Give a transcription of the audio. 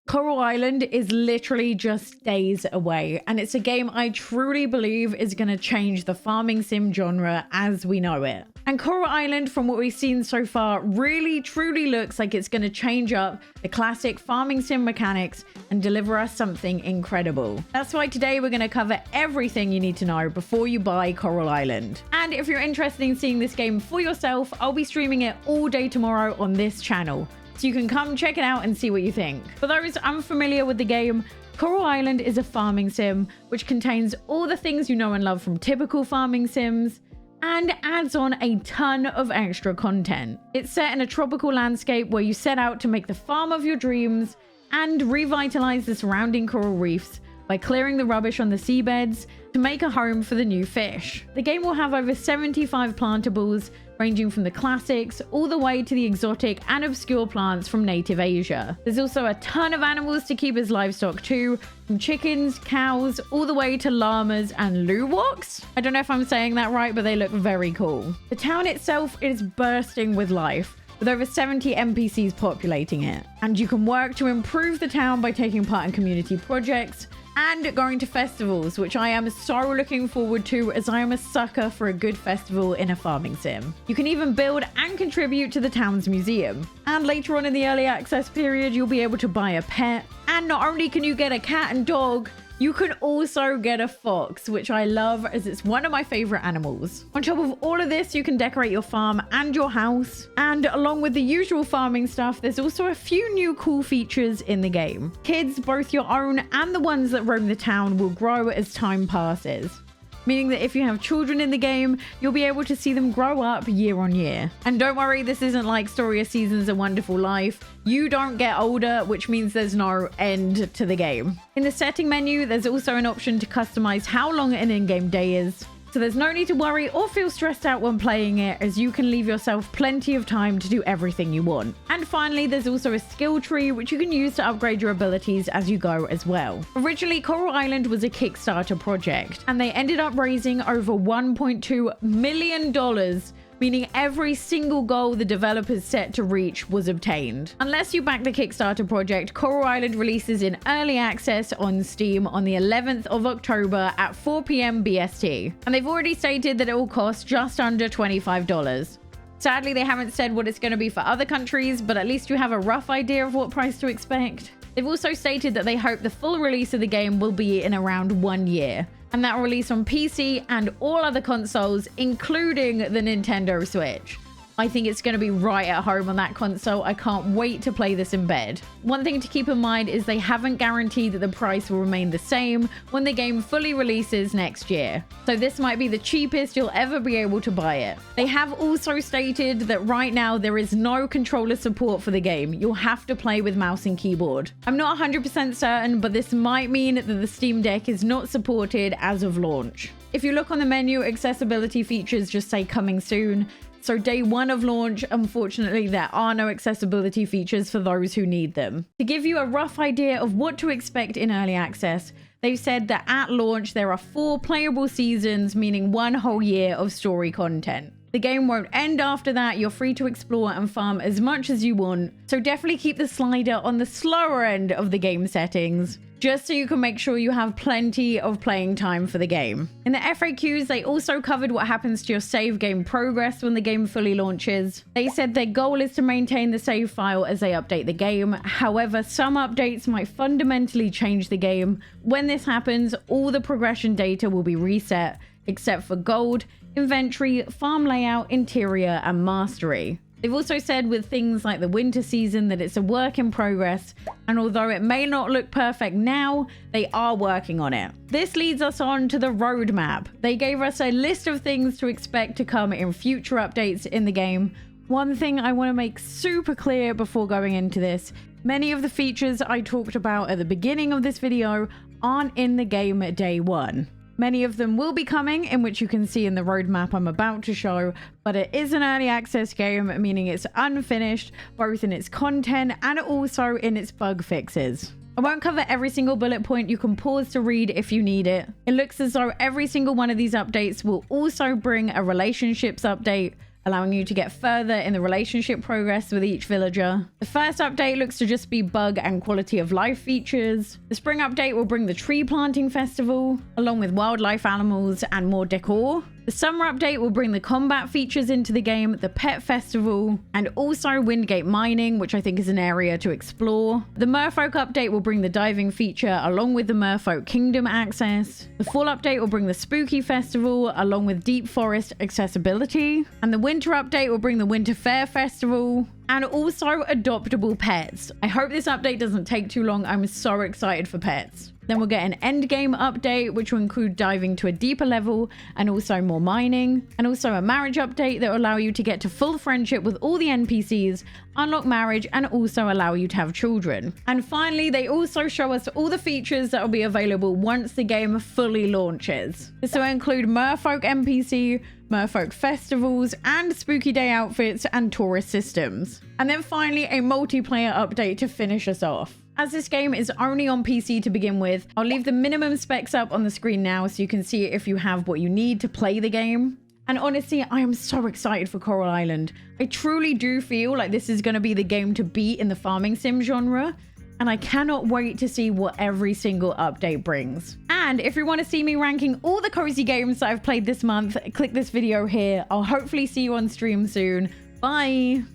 Coral Island is literally just days away, and it's a game I truly believe is going to change the farming sim genre as we know it. And Coral Island, from what we've seen so far, really truly looks like it's going to change up the classic farming sim mechanics and deliver us something incredible. That's why today we're going to cover everything you need to know before you buy Coral Island. And if you're interested in seeing this game for yourself, I'll be streaming it all day tomorrow on this channel, so you can come check it out and see what you think. For those unfamiliar with the game, Coral Island is a farming sim which contains all the things you know and love from typical farming sims and adds on a ton of extra content. It's set in a tropical landscape where you set out to make the farm of your dreams and revitalize the surrounding coral reefs by clearing the rubbish on the seabeds to make a home for the new fish. The game will have over 75 plantables, ranging from the classics all the way to the exotic and obscure plants from native Asia. There's also a ton of animals to keep as livestock too, from chickens, cows, all the way to llamas and luwaks. I don't know if I'm saying that right, but they look very cool. The town itself is bursting with life, with over 70 NPCs populating it. And you can work to improve the town by taking part in community projects and going to festivals, which I am so looking forward to, as I am a sucker for a good festival in a farming sim. You can even build and contribute to the town's museum. And later on in the early access period, you'll be able to buy a pet. And not only can you get a cat and dog, you can also get a fox, which I love as it's one of my favorite animals. On top of all of this, you can decorate your farm and your house. And along with the usual farming stuff, there's also a few new cool features in the game. Kids, both your own and the ones that roam the town, will grow as time passes, meaning that if you have children in the game, you'll be able to see them grow up year on year. And don't worry, this isn't like Story of Seasons: A Wonderful Life. You don't get older, which means there's no end to the game. In the setting menu, there's also an option to customize how long an in-game day is. So there's no need to worry or feel stressed out when playing it, as you can leave yourself plenty of time to do everything you want. And finally, there's also a skill tree which you can use to upgrade your abilities as you go as well. Originally, Coral Island was a Kickstarter project, and they ended up raising over $1.2 million, meaning every single goal the developers set to reach was obtained. Unless you back the Kickstarter project, Coral Island releases in early access on Steam on the 11th of October at 4 p.m. BST. And they've already stated that it will cost just under $25. Sadly, they haven't said what it's going to be for other countries, but at least you have a rough idea of what price to expect. They've also stated that they hope the full release of the game will be in around 1 year, and that will release on PC and all other consoles, including the Nintendo Switch. I think it's going to be right at home on that console. I can't wait to play this in bed. One thing to keep in mind is they haven't guaranteed that the price will remain the same when the game fully releases next year. So this might be the cheapest you'll ever be able to buy it. They have also stated that right now there is no controller support for the game. You'll have to play with mouse and keyboard. I'm not 100% certain, but this might mean that the Steam Deck is not supported as of launch. If you look on the menu, accessibility features just say coming soon. So day one of launch, unfortunately, there are no accessibility features for those who need them. To give you a rough idea of what to expect in early access, they've said that at launch there are 4 playable seasons, meaning 1 whole year of story content. The game won't end after that. You're free to explore and farm as much as you want, so definitely keep the slider on the slower end of the game settings, just so you can make sure you have plenty of playing time for the game. In the FAQs, they also covered what happens to your save game progress when the game fully launches. They said their goal is to maintain the save file as they update the game. However, some updates might fundamentally change the game. When this happens, all the progression data will be reset, except for gold, inventory, farm layout, interior, and mastery. They've also said with things like the winter season that it's a work in progress, and although it may not look perfect now, they are working on it. This leads us on to the roadmap. They gave us a list of things to expect to come in future updates in the game. One thing I want to make super clear before going into this: many of the features I talked about at the beginning of this video aren't in the game at day one. Many of them will be coming, in which you can see in the roadmap I'm about to show, but it is an early access game, meaning it's unfinished, both in its content and also in its bug fixes. I won't cover every single bullet point. You can pause to read if you need it. It looks as though every single one of these updates will also bring a relationships update, allowing you to get further in the relationship progress with each villager. The first update looks to just be bug and quality of life features. The spring update will bring the tree planting festival, along with wildlife animals and more decor. The summer update will bring the combat features into the game, the pet festival, and also Windgate mining, which I think is an area to explore. The Merfolk update will bring the diving feature along with the Merfolk Kingdom access. The fall update will bring the spooky festival along with deep forest accessibility. And the winter update will bring the Winter Fair festival and also adoptable pets. I hope this update doesn't take too long. I'm so excited for pets. Then we'll get an endgame update, which will include diving to a deeper level and also more mining. And also a marriage update that will allow you to get to full friendship with all the NPCs, unlock marriage, and also allow you to have children. And finally, they also show us all the features that will be available once the game fully launches. This will include Merfolk NPC, Merfolk festivals, and spooky day outfits and tourist systems. And then finally, a multiplayer update to finish us off. As this game is only on PC to begin with, I'll leave the minimum specs up on the screen now so you can see if you have what you need to play the game. And honestly, I am so excited for Coral Island. I truly do feel like this is going to be the game to beat in the farming sim genre. And I cannot wait to see what every single update brings. And if you want to see me ranking all the cozy games that I've played this month, click this video here. I'll hopefully see you on stream soon. Bye!